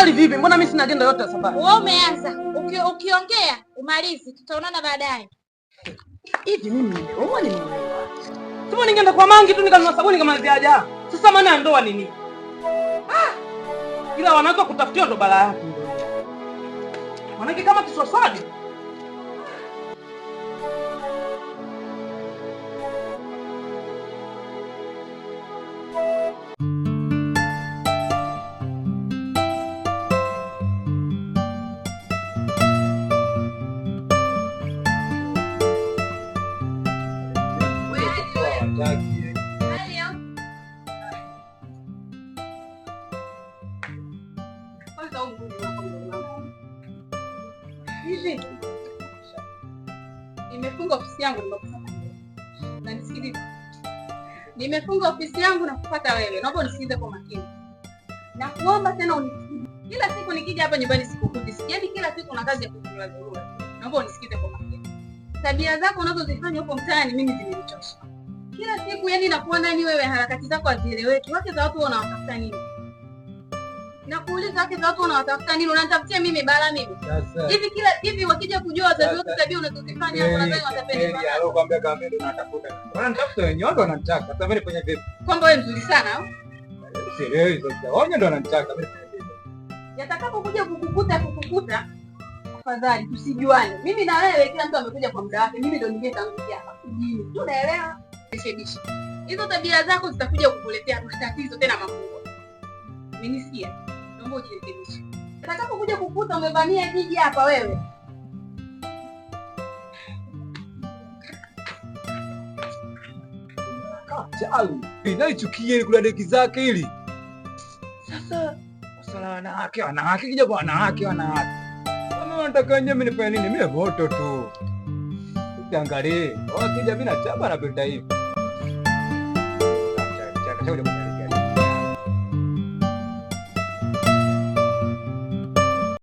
Safari vipi? Mbona mimi sina agenda yote ya safari? Wewe umeanza. Ukiongea umalizi, tutaonana baadaye. Hivi mimi ndio ni sema ningeenda kwa mangi tu nikanunua sabuni kama ziaja. Sasa maana ya ndoa nini? Ila wanaweza kutafutia ndo balaa yake. Wanawake kama kiswaswadi. Nimefunga ofisi yangu na nisikilize. Nimefunga ofisi yangu na kufuata wewe. Naomba unisikilize kwa makini. Na kuomba tena unisikilize. Kila siku nikija hapa nyumbani sikukuti. Yaani kila siku una kazi ya kufanya dharura. Naomba unisikilize kwa makini. Tabia zako unazozifanya huko mtaani mimi zimenichosha. Kila siku yani nakuona ni wewe harakati zako hazieleweki. Wake za watu wanawatafuta nini? Nakuuliza wake za watu wanawatafuta nini? Unanitafutia mimi bala mimi. Hivi wakija kujua wazazi wetu tabia unazozifanya hapo nadhani watapenda. Alokuambia kama mimi ndo natafuta. Wananitafuta wenyewe ndo wananitaka. Sasa mimi nifanye vipi? Kwamba wewe mzuri sana au? Sielewi sasa. Wao ndo wananitaka. Yatakapokuja kukukuta afadhali tusijuane. Mimi na wewe kila mtu amekuja kwa muda wake. Mimi ndo ningetangulia hapa. Tunaelewa? Shebisha. Hizo tabia zako zitakuja kukuletea matatizo tena makubwa. Umenisikia? Naomba ujirekebishe. Atakapokuja kukuta umevamia jiji hapa wewe. Chalu. Inaichukia ile kula deki zake hili. Sasa swala wanawake kija kwa wanawake. Kama wanataka nje mimi nifanye nini? Mimi moto tu. Ukiangalie, wakija mimi na chapa na peta hivi. Chaka